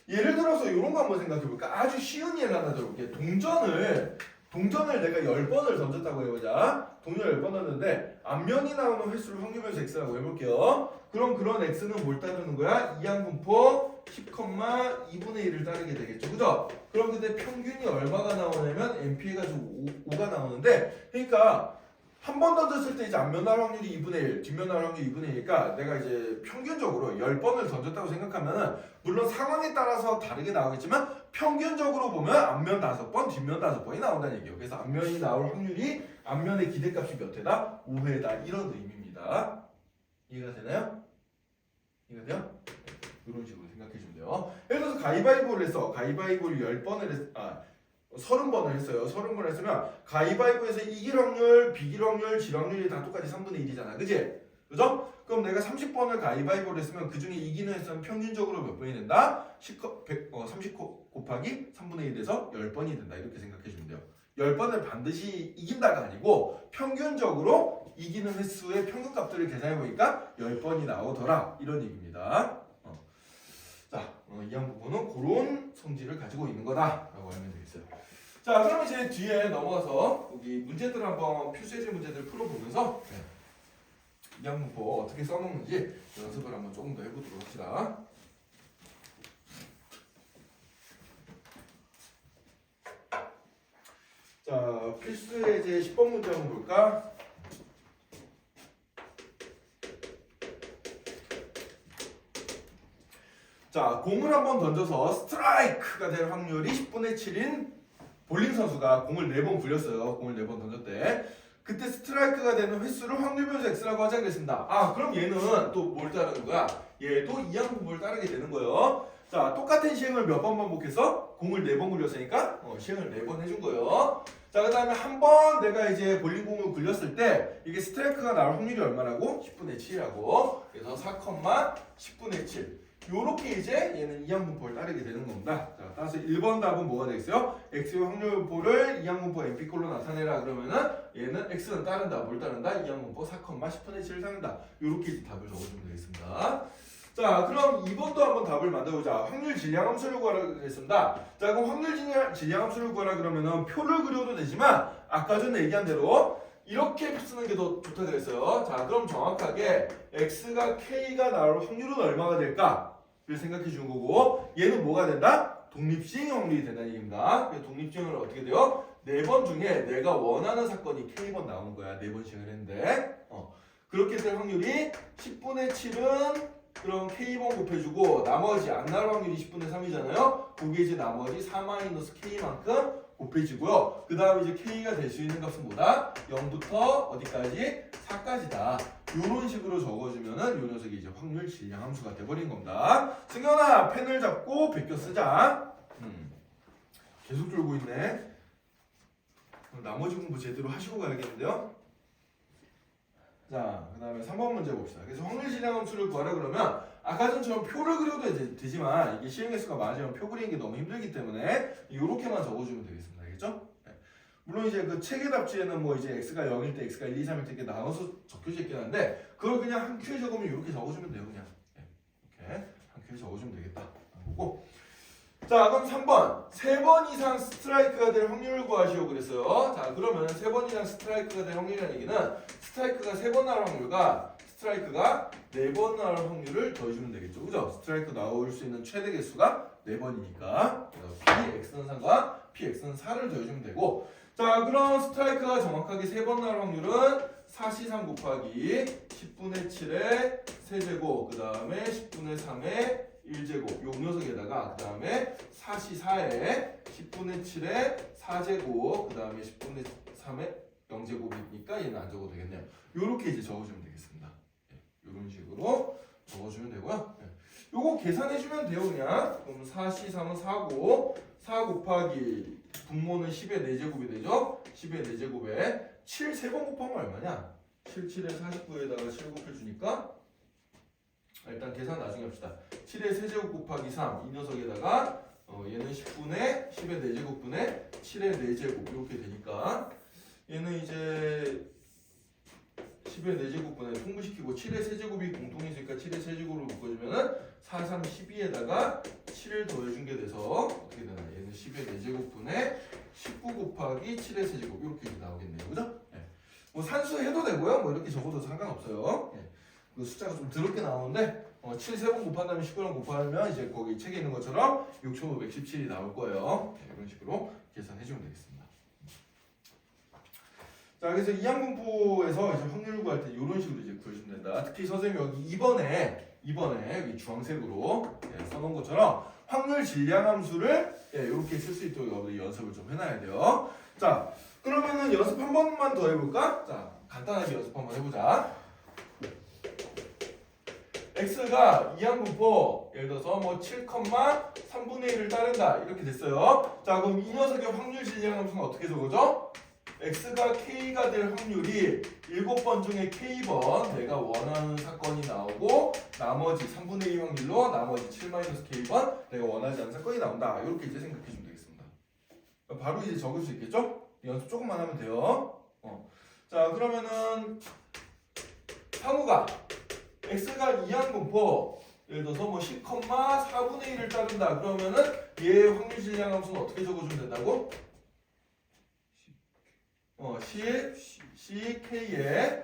예를 들어서 이런 거 한번 생각해 볼까? 아주 쉬운 예를 하나 들어볼게요. 동전을 내가 10번을 던졌다고 해보자. 동전을 10번 던졌는데 앞면이 나오는 횟수를 확률면서 x라고 해볼게요. 그럼 그런 x는 뭘 따르는 거야? 이항분포 10,2분의 1을 따르게 되겠죠. 그죠? 그럼 근데 평균이 얼마가 나오냐면 NP 해가지고 5가 나오는데, 그러니까 한 번 던졌을 때 이제 앞면 나올 확률이 2분의 1, 뒷면 나올 확률이 2분의 1이니까 내가 이제 평균적으로 10번을 던졌다고 생각하면은 물론 상황에 따라서 다르게 나오겠지만 평균적으로 보면 앞면 5번, 뒷면 5번이 나온다는 얘기예요. 그래서 앞면이 나올 확률이 앞면의 기대값이 몇 회다? 5회다. 이런 의미입니다. 이해가 되나요? 이해가 돼요? 이런 식으로 생각해 주면 돼요. 예를 들어서 가위바위보를 했어. 가위바위보를 10번을 30번을 했어요. 30번을 했으면 가위바위보에서 이길 확률, 비길 확률, 질 확률이 다 똑같이 3분의 1이잖아. 그지? 그죠? 그럼 내가 30번을 가위바위보를 했으면 그 중에 이기는 횟수는 평균적으로 몇 번이 된다? 30 곱하기 3분의 1에서 10번이 된다. 이렇게 생각해 주면 돼요. 10번을 반드시 이긴다가 아니고 평균적으로 이기는 횟수의 평균값들을 계산해 보니까 10번이 나오더라. 이런 얘기입니다. 이항 부분은 그런 성질을 가지고 있는 거다라고 알면 되겠어요. 자, 그럼 이제 뒤에 넘어가서 여기 문제들 한번 필수예제 문제들 풀어보면서 이항 분포 어떻게 써먹는지 연습을 한번 조금 더 해보도록 합시다. 자, 필수예제 10번 문제 한번 볼까? 자, 공을 한번 던져서 스트라이크가 될 확률이 10분의 7인 볼링 선수가 공을 4번 굴렸어요. 공을 4번 던졌대. 그때 스트라이크가 되는 횟수를 확률변수 x라고 하자 그랬습니다. 아, 그럼 얘는 또 뭘 따르는 거야? 얘도 이항 분포를 따르게 되는 거예요. 자, 똑같은 시행을 몇 번 반복해서 공을 4번 굴렸으니까 시행을 4번 해준 거예요. 자, 그 다음에 한 번 내가 이제 볼링공을 굴렸을 때 이게 스트라이크가 나올 확률이 얼마라고? 10분의 7이라고. 그래서 4,10분의 7. 요렇게 이제 얘는 이항 분포를 따르게 되는 겁니다. 자, 따라서 1번 답은 뭐가 되겠어요? x의 확률 분포를 이항 분포 np꼴로 나타내라 그러면은 얘는 x는 따른다. 뭘 따른다? 이항 분포 4,10분의 7을 따른다. 요렇게 이제 답을 적어주면 되겠습니다. 자, 그럼 2번도 한번 답을 만들어보자. 확률 질량 함수를 구하라 그랬습니다. 자, 그럼 확률 질량 함수를 구하라 그러면은 표를 그려도 되지만 아까 전에 얘기한 대로 이렇게 쓰는 게 더 좋다 그랬어요. 자, 그럼 정확하게 x가 k가 나올 확률은 얼마가 될까? 를 생각해 주는 거고, 얘는 뭐가 된다? 독립시행 확률이 된다는 얘기입니다. 독립시행을 어떻게 돼요? 4번 중에 내가 원하는 사건이 k번 나오는 거야. 4번 시행을 했는데 그렇게 될 확률이 10분의 7은 그럼 k번 곱해주고 나머지 안 나올 확률이 10분의 3이잖아요. 그게 이제 나머지 4-k만큼 곱해지고요. 그 다음에 이제 k가 될 수 있는 값은 뭐다? 0부터 어디까지? 4까지다. 이런 식으로 적어주면은 요 녀석이 이제 확률 질량 함수가 돼버린 겁니다. 승현아, 펜을 잡고 베껴 쓰자. 계속 졸고 있네. 그럼 나머지 공부 제대로 하시고 가야겠는데요. 자, 그 다음에 3번 문제 봅시다. 그래서 확률 질량 함수를 구하라 그러면 아까 전처럼 표를 그려도 되지만 이게 시행 횟수가 많아지면 표 그리는 게 너무 힘들기 때문에 이렇게만 적어주면 되겠습니다. 알겠죠? 네. 물론 이제 그 책의 답지에는 뭐 이제 x가 0일 때, x가 1, 2, 3일 때 이렇게 나눠서 적혀져 있긴 한데 그걸 그냥 한 큐에 적으면 이렇게 적어주면 돼요. 그냥 이렇게 한 큐에 적어주면 되겠다. 보고. 자, 그럼 3번 3번 이상 스트라이크가 될 확률을 구하시오 그랬어요. 자, 그러면 3번 이상 스트라이크가 될 확률이라는 얘기는 스트라이크가 3번 나올 확률과 스트라이크가 4번 나올 확률을 더해주면 되겠죠. 그죠? 스트라이크 나올 수 있는 최대 개수가 4번이니까 px는 3과 px는 4를 더해주면 되고, 자, 그럼 스트라이크가 정확하게 3번 나올 확률은 4c3 곱하기 10분의 7의 세제곱 그 다음에 10분의 3의 1제곱 요 녀석에다가 그 다음에 4시 4에 10분의 7에 4제곱 그 다음에 10분의 3에 0제곱이니까 얘는 안 적어도 되겠네요. 요렇게 이제 적어주면 되겠습니다. 이런 식으로 적어주면 되고요. 요거 계산해주면 돼요 그냥. 그럼 4시 3은 4고 4 곱하기 분모는 10의 4제곱이 되죠. 10의 4제곱에 7 3번 곱하면 얼마냐? 7, 7에 49에다가 7 곱해주니까 일단 계산 나중에 합시다. 7의 세제곱 곱하기 3 이 녀석에다가 얘는 10분의 10의 4제곱분의 7의 4제곱 이렇게 되니까 얘는 이제 10의 4제곱분에 통분시키고 7의 세제곱이 공통이 있으니까 7의 세제곱으로 묶어주면은 4, 3, 12에다가 7을 더해준 게 돼서 어떻게 되나 얘는 10의 4제곱분에 19 곱하기 7의 세제곱 이렇게 나오겠네요. 그죠? 뭐 산수 해도 되고요. 뭐 이렇게 적어도 상관없어요. 그 숫자가 좀 더럽게 나오는데 7 3번 곱한다면 19랑 곱하면 이제 거기 책에 있는 것처럼 6517이 나올 거예요. 이런 식으로 계산해주면 되겠습니다. 자, 그래서 이항분포에서 이제 확률 구할 때 이런 식으로 이제 구해주면 된다. 특히 선생님이 여기 2번에 여기 주황색으로 써놓은 것처럼 확률 질량 함수를 이렇게 쓸 수 있도록 여러분들 연습을 좀 해놔야 돼요. 자, 그러면은 연습 한 번만 더 해볼까? 자, 간단하게 연습 한번 해보자. x가 이항분포 예를 들어서 뭐 7,3분의 1을 따른다 이렇게 됐어요. 자, 그럼 이 녀석의 확률 질량 함수는 어떻게 적어져? x가 k가 될 확률이 7번 중에 k번 내가 원하는 사건이 나오고 나머지 3분의 2 확률로 나머지 7-k번 내가 원하지 않는 사건이 나온다. 이렇게 이제 생각해 주면 되겠습니다. 바로 이제 적을 수 있겠죠? 연습 조금만 하면 돼요. 자, 그러면은 상우가 x가 이항분포 예를 들어서 뭐 10,4분의 1을 따른다. 그러면은 얘의 확률 질량 함수는 어떻게 적어주면 된다고? ck의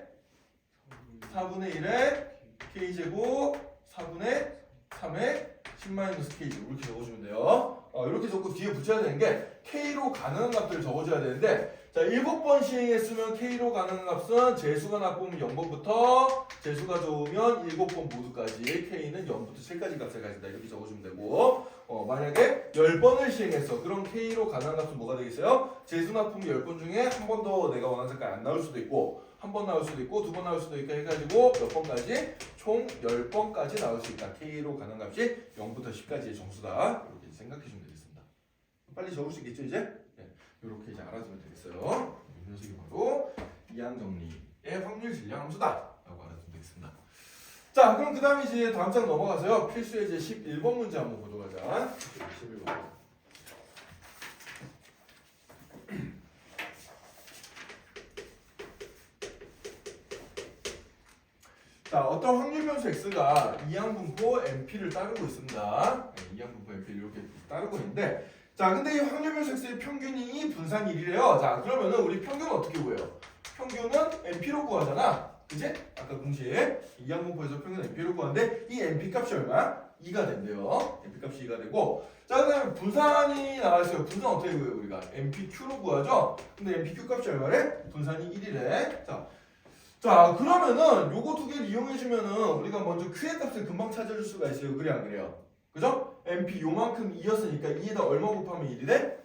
4분의 1의 k제곱 4분의 3의 10-k제곱 이렇게 적어주면 돼요. 이렇게 적고 뒤에 붙여야 되는 게 k로 가능한 값들을 적어줘야 되는데 자 7번 시행했으면 k로 가능한 값은 재수가 나쁘면 0번부터 재수가 좋으면 7번 모두까지 k는 0부터 7까지 값을 가진다 이렇게 적어주면 되고 만약에 10번을 시행했어 그럼 k로 가능한 값은 뭐가 되겠어요? 재수 나쁘면 10번 중에 한 번 더 내가 원하는 색깔 안 나올 수도 있고 한 번 나올 수도 있고 2번 나올 수도 있고 해가지고 몇 번까지? 총 10번까지 나올 수 있다. k로 가능한 값이 0부터 10까지의 정수다. 이렇게 생각해 주면 되겠습니다. 빨리 적을 수 있겠죠 이제? 이렇게 이제 알아두면 되겠어요. 이 녀석이 바로 이항정리의 확률 질량 함수다 라고 알아두면 되겠습니다. 자, 그럼 그 다음에 이제 다음 장 넘어가서요. 필수의 이제 11번 문제 한번 보도록 하자. 11번. 자, 어떤 확률 변수 x가 이항분포 MP를 따르고 있습니다. 이항분포 MP를 이렇게 따르고 있는데 자, 근데 이 확률 변수 x의 평균이 분산 1이래요. 자, 그러면은 우리 평균은 어떻게 구해요? 평균은 MP로 구하잖아. 그치? 아까 공식 이항분포에서 평균 MP로 구하는데 이 MP 값이 얼마야? 2가 된대요. MP 값이 2가 되고 자, 그 다음에 분산이 나왔어요. 분산 어떻게 구해요? 우리가 MPQ로 구하죠? 근데 MPQ 값이 얼마래? 분산이 1이래. 자, 그러면은 요거 두 개를 이용해주면은 우리가 먼저 Q의 값을 금방 찾아줄 수가 있어요. 그래 안 그래요? 그죠? MP 요만큼 2였으니까 2에다 얼마 곱하면 1이 돼?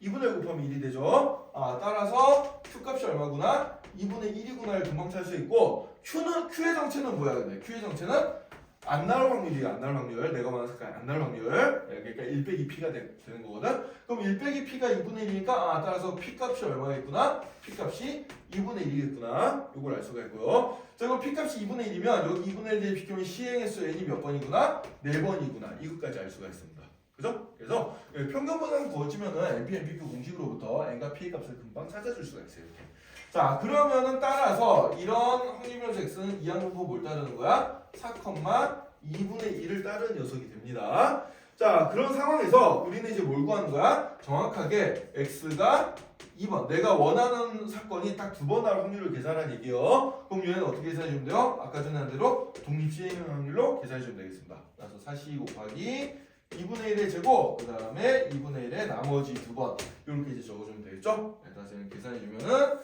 2분의 1 곱하면 1이 되죠. 따라서 Q 값이 얼마구나? 2분의 1이구나를 금방 찾을 수 있고 Q의 정체는 뭐야 근데? Q의 정체는 안 나올 확률이야. 안 나올 확률. 내가 말한 색깔 안 나올 확률. 그러니까 1 빼기 P가 되는 거거든. 그럼 1 빼기 P가 2분의 1이니까 따라서 P 값이 얼마겠구나? P 값이 2분의 1이겠구나. 이걸 알 수가 있고요. 자, 그럼 P 값이 2분의 1이면 여기 2분의 1 대비 비교면 시행횟수 n이 몇 번이구나? 4번이구나. 이것까지 알 수가 있습니다. 그죠? 그래서 평균분산 구워지면은 NP, NPQ 공식으로부터 n과 P의 값을 금방 찾아줄 수가 있어요. 이렇게. 자, 그러면은 따라서 이런 확률변수 x는 이항분포 뭘 따르는 거야? 4,2분의 1을 따르는 녀석이 됩니다. 자, 그런 상황에서 우리는 이제 뭘 구하는 거야? 정확하게 x가 2번 내가 원하는 사건이 딱 2번 나올 확률을 계산한 얘기요. 그럼 얘는 어떻게 계산해주면 돼요? 아까 전에 한 대로 독립시행형 확률로 계산해주면 되겠습니다. 그래서 4c 곱하기 2분의 1의 제곱 그 다음에 2분의 1의 나머지 2번 이렇게 이제 적어주면 되겠죠? 따라서 얘는 계산해주면은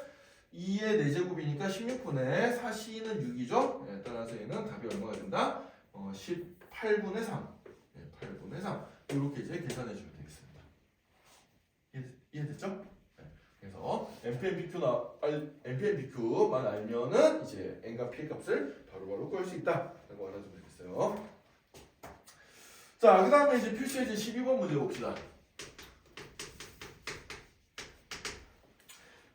2의 4제곱이니까 16분의 4c는 6이죠? 따라서 얘는 답이 얼마가 된다? 18분의 3 해서 이렇게 이제 계산해 주면 되겠습니다. 이해됐죠? 네. 그래서 NPNPQ만 알면은 이제 n과 p의 값을 바로바로 구할 수 있다라고 알아두면 되겠어요. 자, 그 다음에 이제 표시에 이제 12번 문제 봅시다.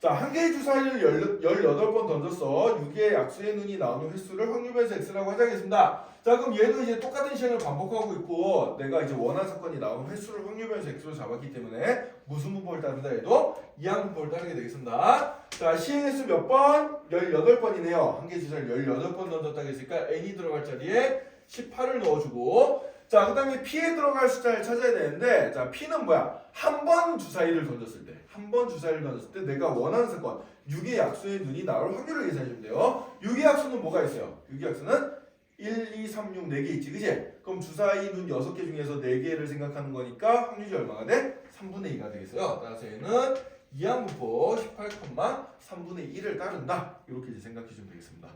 자, 한 개의 주사위를 18번 던졌어. 6개의 약수의 눈이 나오는 횟수를 확률변수 x라고 하자겠습니다. 자, 그럼 얘도 이제 똑같은 시행을 반복하고 있고 내가 이제 원하는 사건이 나오는 횟수를 확률변수 x로 잡았기 때문에 무슨 문법을 따른다 해도 이항 문법을 따르게 되겠습니다. 자, 시행 횟수 몇 번? 18번이네요. 한 개의 주사위를 18번 던졌다고 했으니까 n이 들어갈 자리에 18을 넣어주고 자, 그 다음에 P에 들어갈 숫자를 찾아야 되는데 자, P는 뭐야? 한 번 주사위를 던졌을 때 한 번 주사위를 던졌을 때 내가 원하는 사건 6의 약수의 눈이 나올 확률을 계산해 주면 돼요. 6의 약수는 뭐가 있어요? 6의 약수는 1, 2, 3, 6, 4개 있지, 그치? 그럼 주사위 눈 6개 중에서 4개를 생각하는 거니까 확률이 얼마가 돼? 3분의 2가 되겠어요. 따라서 얘는 이항분법 18,3분의 1을 따른다. 이렇게 이제 생각해 주면 되겠습니다.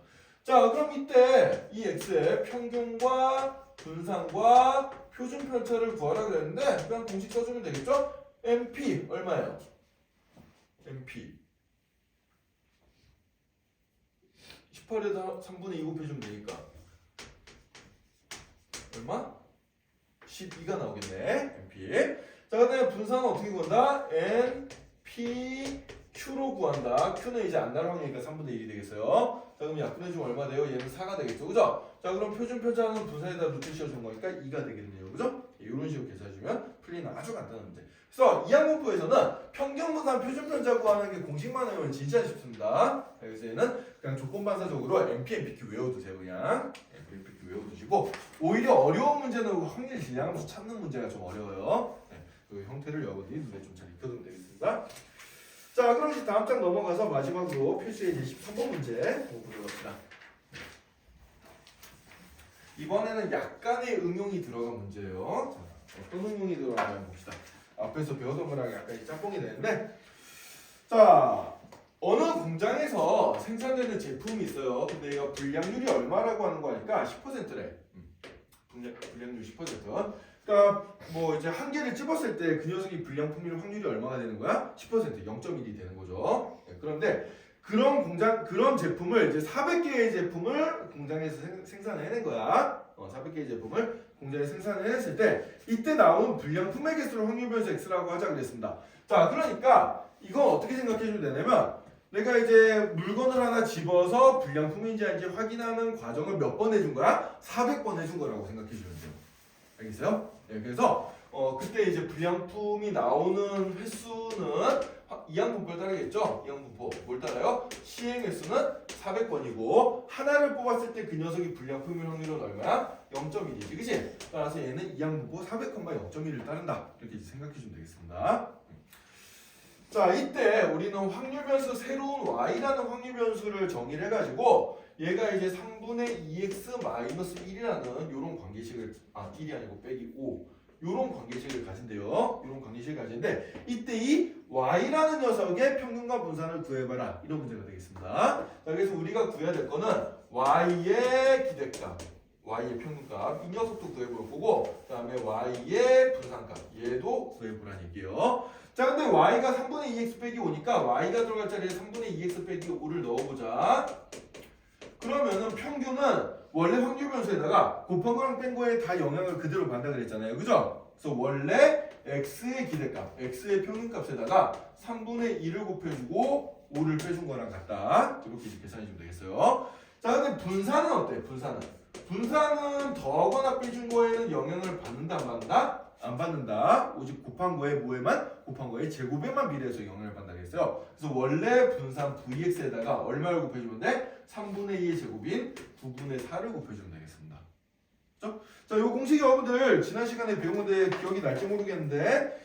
자, 그럼 이때 이 x의 평균과 분산과 표준 편차를 구하라 그랬는데 그냥 공식 써주면 되겠죠? MP 얼마예요? MP 18에다 3분의 2 곱해주면 되니까 얼마? 12가 나오겠네. MP. 자, 그 다음에 분산은 어떻게 구한다? NP Q로 구한다. Q는 이제 안 나올 확률이니까 3분의 1이 되겠어요. 자, 그럼 약분해주면 얼마 돼요? 얘는 4가 되겠죠, 그죠? 자, 그럼 표준 편차는 분산에다 루트 씌워준 거니까 2가 되겠네요, 그죠? 이런 식으로 계산해주면 풀리는 아주 간단한 문제. 그래서 이항분법에서는 평균 분산 표준 편차 구하는 게 공식만 외우면 진짜 쉽습니다. 그래서 얘는 그냥 조건 반사적으로 NP, NPQ 외워두세요, 그냥. NP, NPQ 외워두시고 오히려 어려운 문제는 확률 질량함수 찾는 문제가 좀 어려워요. 네, 그 형태를 여러분이 눈에 좀 잘 익혀두면 되겠습니다. 자, 그럼 이제 다음 장 넘어가서 마지막으로 표시에 이제 13번 문제 보도록 합시다. 이번에는 약간의 응용이 들어간 문제예요. 자, 어떤 응용이 들어가나 봅시다. 앞에서 배우던 거랑 약간 짬뽕이 되는데, 자, 어느 공장에서 생산되는 제품이 있어요. 근데 얘가 불량률이 얼마라고 하는 거니까 10%래. 불량률 10%. 그러니까 뭐 이제 한 개를 찝었을 때 그 녀석이 불량품일 확률이 얼마가 되는 거야? 10%, 0.1이 되는 거죠. 네, 그런데 그런 제품을 이제 400개의 제품을 공장에서 생산해낸 거야. 400개의 제품을 공장에서 생산해냈을 때 이때 나온 불량품의 개수를 확률변수 x라고 하자 그랬습니다. 자, 그러니까 이건 어떻게 생각해주면 되냐면 내가 이제 물건을 하나 집어서 불량품인지 아닌지 확인하는 과정을 몇 번 해준 거야? 400번 해준 거라고 생각해주면 돼요. 알겠어요? 네, 그래서 그때 이제 불량품이 나오는 횟수는 이항분법을 따르겠죠? 이항분법 뭘 따라요? 시행 횟수는 400번이고 하나를 뽑았을 때 그 녀석이 불량품일 확률은 얼마야? 0.1이지, 그치? 따라서 얘는 이항분법 400번과 0.1을 따른다. 이렇게 생각해주면 되겠습니다. 자, 이때 우리는 확률변수 새로운 y라는 확률변수를 정의를 해가지고 얘가 이제 3분의 2x 마이너스 1이라는 요런 관계식을 1이 아니고 빼기 5 요런 관계식을 가진대요. 요런 관계식을 가진데 이때 이 y라는 녀석의 평균과 분산을 구해봐라 이런 문제가 되겠습니다. 자, 그래서 우리가 구해야 될 거는 y의 기대값 y의 평균값 이 녀석도 구해볼 거고 그 다음에 y의 분산값 얘도 구해보라는 얘기예요. 자, 근데 y가 3분의 2x 빼기 5니까 y가 들어갈 자리에 3분의 2x 빼기 5를 넣어보자. 그러면은 평균은 원래 확률 변수에다가 곱한 거랑 뺀 거에 다 영향을 그대로 받는다 그랬잖아요, 그죠? 그래서 원래 x의 기대값, x의 평균값에다가 3분의 2를 곱해주고 5를 빼준 거랑 같다. 이렇게 이제 계산해주면 되겠어요. 자, 근데 분산은 어때? 분산은 더하거나 빼준 거에는 영향을 받는다, 안 받는다? 안 받는다. 오직 곱한 거에 뭐에만? 곱한 거에 제곱에만 비례해서 영향을 받는다 그랬어요. 그래서 원래 분산 vx에다가 얼마를 곱해주면 돼? 3분의 2의 제곱인 9분의 4를 곱해주면 되겠습니다. 그렇죠? 자, 요 공식 여러분들 지난 시간에 배운 건데 기억이 날지 모르겠는데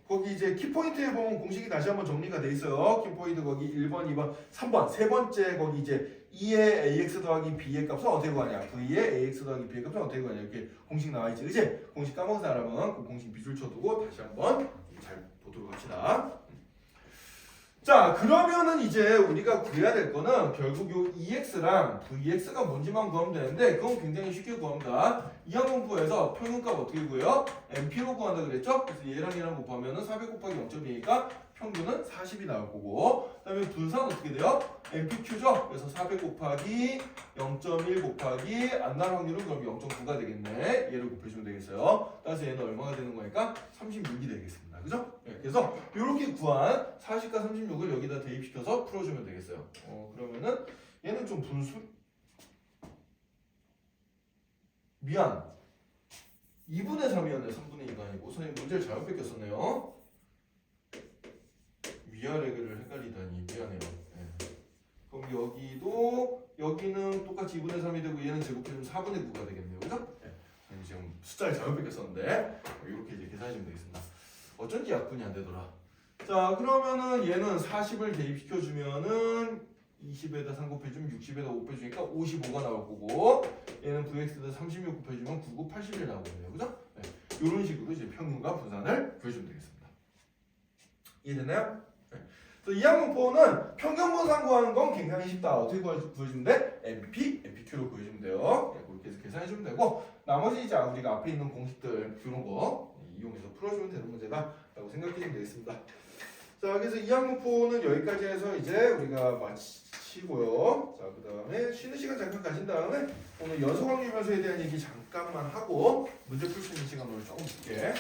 거기 이제 키포인트에 보면 공식이 다시 한번 정리가 돼 있어요. 키포인트 거기 1번, 2번, 3번 세 번째 거기 이제 2의 ax 더하기 b의 값은 어떻게 구하냐, v의 ax 더하기 b의 값은 어떻게 구하냐 이렇게 공식 나와 있지, 그치? 공식 까먹은 사람은 그 공식 밑줄 쳐두고 다시 한번 잘 보도록 합시다. 자, 그러면은 이제 우리가 구해야 될 거는 결국 요 EX랑 VX가 뭔지만 구하면 되는데 그건 굉장히 쉽게 구합니다. 이 항공부에서 평균값 어떻게 구해요? MP로 구한다 그랬죠? 그래서 얘랑 얘랑 곱하면은 400 곱하기 0.2니까 평균은 40이 나올 거고, 그 다음에 분산 어떻게 돼요? MPQ죠? 그래서 400 곱하기 0.1 곱하기 안 날 확률은 그럼 0.9가 되겠네. 얘를 곱해주면 되겠어요. 따라서 얘는 얼마가 되는 거니까 36이 되겠습니다. 그죠? 네, 그래서 이렇게 구한 40과 36을 여기다 대입시켜서 풀어주면 되겠어요. 그러면은 얘는 좀 분수 미안 2분의 3이었네. 3분의 2가 아니고 선생님 문제를 잘못 뺏겼었네요. 위아래를 헷갈리다니 미안해요. 네. 그럼 여기는 똑같이 2분의 3이 되고 얘는 제곱해주면 4분의 9가 되겠네요. 그죠? 네. 선생님 지금 숫자를 잘못 뺏겼었는데 이렇게 이제 계산해주면 되겠습니다. 어쩐지 약분이 안 되더라. 자, 그러면은 얘는 40을 대입시켜주면은 20에다 3 곱해주면 60에다 5 빼주니까 55가 나올 거고, 얘는 VX에다 36 곱해주면 99, 81 나오거든요. 그죠? 네. 이런 식으로 이제 평균과 분산을 구해주면 되겠습니다. 이해됐나요? 네. 그래서 이 항공포는 평균 분산 구하는 건 굉장히 쉽다. 어떻게 구해주면 돼? MP, MPQ로 구해주면 돼요. 네, 그렇게 해서 계산해주면 되고, 나머지 이제 우리가 앞에 있는 공식들 이런 거 이용해서 풀어주면 되는 문제다라고 생각해주면 되겠습니다. 자, 그래서 이 항목포는 여기까지 해서 이제 우리가 마치고요. 자, 그 다음에 쉬는 시간 잠깐 가진 다음에 오늘 연속 확률 변수에 대한 얘기 잠깐만 하고 문제 풀 수 있는 시간 오늘 조금 줄게.